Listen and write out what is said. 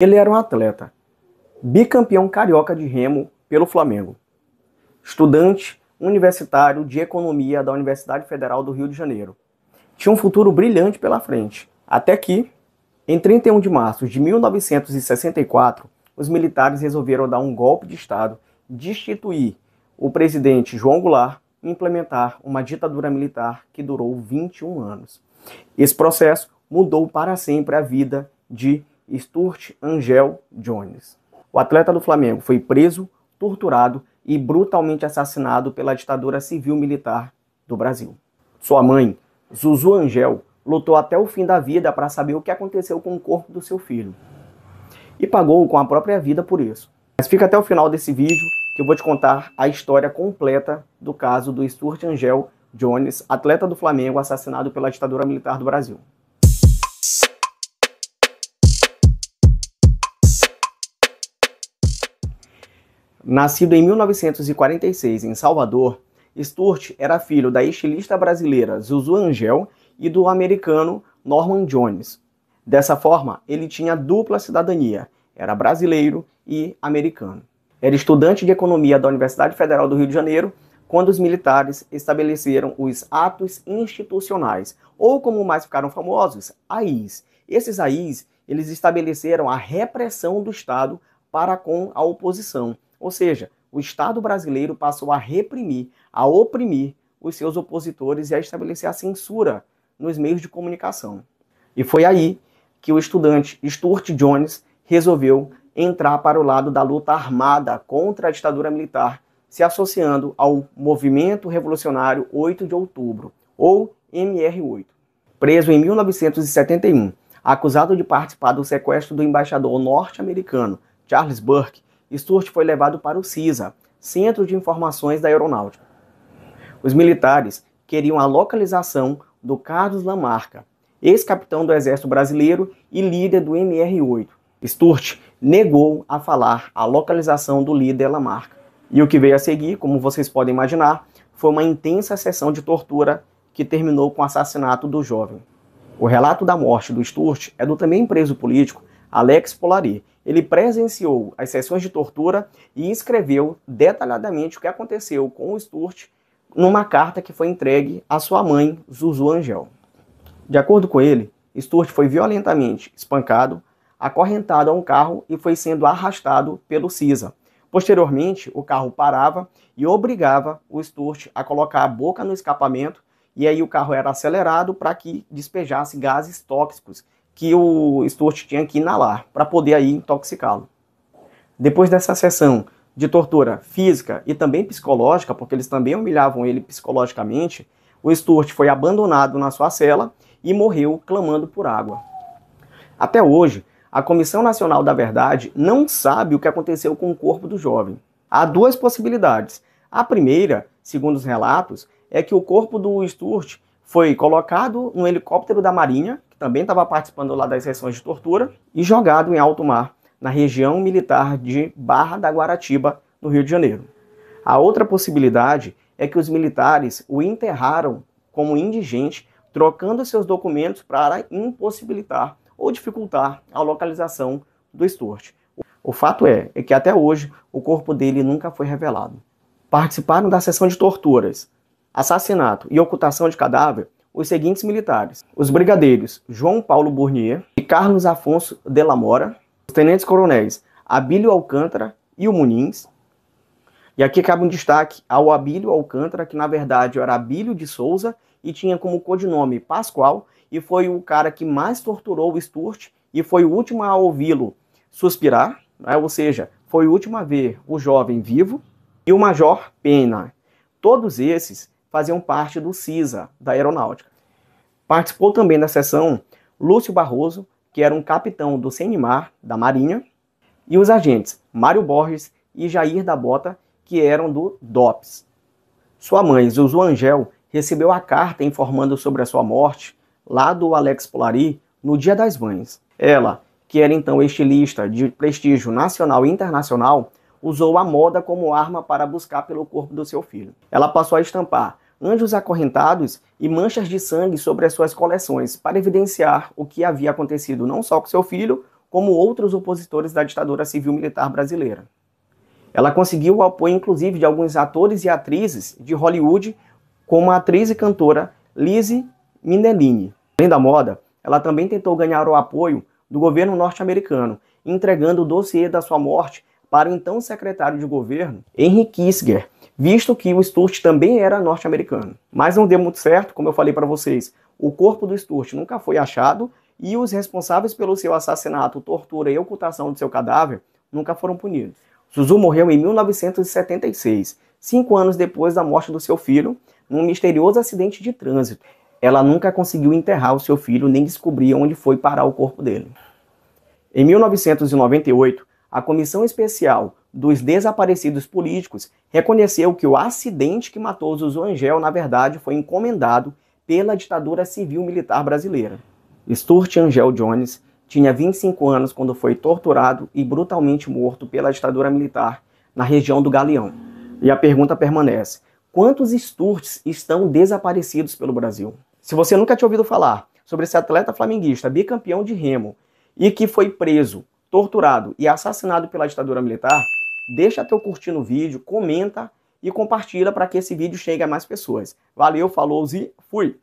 Ele era um atleta, bicampeão carioca de remo pelo Flamengo, estudante universitário de economia da Universidade Federal do Rio de Janeiro. Tinha um futuro brilhante pela frente, até que, em 31 de março de 1964, os militares resolveram dar um golpe de Estado, destituir o presidente João Goulart e implementar uma ditadura militar que durou 21 anos. Esse processo mudou para sempre a vida de Stuart Angel Jones. O atleta do Flamengo foi preso, torturado e brutalmente assassinado pela ditadura civil-militar do Brasil. Sua mãe, Zuzu Angel, lutou até o fim da vida para saber o que aconteceu com o corpo do seu filho. E pagou com a própria vida por isso. Mas fica até o final desse vídeo que eu vou te contar a história completa do caso do Stuart Angel Jones, atleta do Flamengo assassinado pela ditadura militar do Brasil. Nascido em 1946 em Salvador, Stuart era filho da estilista brasileira Zuzu Angel e do americano Norman Jones. Dessa forma, ele tinha dupla cidadania, era brasileiro e americano. Era estudante de economia da Universidade Federal do Rio de Janeiro quando os militares estabeleceram os atos institucionais, ou como mais ficaram famosos, AIs. Esses AIs, eles estabeleceram a repressão do Estado para com a oposição. Ou seja, o Estado brasileiro passou a reprimir, a oprimir os seus opositores e a estabelecer a censura nos meios de comunicação. E foi aí que o estudante Stuart Jones resolveu entrar para o lado da luta armada contra a ditadura militar, se associando ao Movimento Revolucionário 8 de Outubro, ou MR8. Preso em 1971, acusado de participar do sequestro do embaixador norte-americano Charles Burke, Stuart foi levado para o CISA, Centro de Informações da Aeronáutica. Os militares queriam a localização do Carlos Lamarca, ex-capitão do Exército Brasileiro e líder do MR8. Stuart negou a falar a localização do líder Lamarca. E o que veio a seguir, como vocês podem imaginar, foi uma intensa sessão de tortura que terminou com o assassinato do jovem. O relato da morte do Stuart é do também preso político Alex Polari. Ele presenciou as sessões de tortura e escreveu detalhadamente o que aconteceu com o Stuart numa carta que foi entregue à sua mãe, Zuzu Angel. De acordo com ele, Stuart foi violentamente espancado, acorrentado a um carro e foi sendo arrastado pelo CISA. Posteriormente, o carro parava e obrigava o Stuart a colocar a boca no escapamento e aí o carro era acelerado para que despejasse gases tóxicos que o Stuart tinha que inalar para poder aí intoxicá-lo. Depois dessa sessão de tortura física e também psicológica, porque eles também humilhavam ele psicologicamente, o Stuart foi abandonado na sua cela e morreu clamando por água. Até hoje, a Comissão Nacional da Verdade não sabe o que aconteceu com o corpo do jovem. Há duas possibilidades. A primeira, segundo os relatos, é que o corpo do Stuart foi colocado no helicóptero da Marinha, que também estava participando lá das sessões de tortura, e jogado em alto mar, na região militar de Barra da Guaratiba, no Rio de Janeiro. A outra possibilidade é que os militares o enterraram como indigente, trocando seus documentos para impossibilitar ou dificultar a localização do Stuart. O fato é que até hoje o corpo dele nunca foi revelado. Participaram da sessão de torturas, assassinato e ocultação de cadáver os seguintes militares: os brigadeiros João Paulo Burnier e Carlos Afonso de la Mora, os tenentes-coronéis Abílio Alcântara e o Muniz. E aqui cabe um destaque ao Abílio Alcântara, que na verdade era Abílio de Souza e tinha como codinome Pascoal, e foi o cara que mais torturou o Stuart e foi o último a ouvi-lo suspirar, né? Ou seja, foi o último a ver o jovem vivo, e o Major Pena. Todos esses faziam parte do CISA, da Aeronáutica. Participou também da sessão Lúcio Barroso, que era um capitão do CENIMAR, da Marinha, e os agentes Mário Borges e Jair da Bota, que eram do DOPS. Sua mãe, Zuzu Angel, recebeu a carta informando sobre a sua morte, lá do Alex Polari, no Dia das Mães. Ela, que era então estilista de prestígio nacional e internacional, usou a moda como arma para buscar pelo corpo do seu filho. Ela passou a estampar anjos acorrentados e manchas de sangue sobre as suas coleções, para evidenciar o que havia acontecido não só com seu filho, como outros opositores da ditadura civil-militar brasileira. Ela conseguiu o apoio, inclusive, de alguns atores e atrizes de Hollywood, como a atriz e cantora Lizzie Minnelli. Além da moda, ela também tentou ganhar o apoio do governo norte-americano, entregando o dossiê da sua morte para o então secretário de governo, Henry Kissinger, visto que o Sturte também era norte-americano. Mas não deu muito certo, como eu falei para vocês. O corpo do Sturte nunca foi achado e os responsáveis pelo seu assassinato, tortura e ocultação de seu cadáver nunca foram punidos. Zuzu morreu em 1976, 5 anos depois da morte do seu filho, num misterioso acidente de trânsito. Ela nunca conseguiu enterrar o seu filho nem descobrir onde foi parar o corpo dele. Em 1998, a Comissão Especial dos Desaparecidos Políticos reconheceu que o acidente que matou Zuzu Angel, na verdade, foi encomendado pela ditadura civil-militar brasileira. Sturt Angel Jones tinha 25 anos quando foi torturado e brutalmente morto pela ditadura militar na região do Galeão. E a pergunta permanece: quantos Sturtes estão desaparecidos pelo Brasil? Se você nunca tinha ouvido falar sobre esse atleta flamenguista, bicampeão de remo, e que foi preso, torturado e assassinado pela ditadura militar, deixa teu curtir no vídeo, comenta e compartilha para que esse vídeo chegue a mais pessoas. Valeu, falou e fui!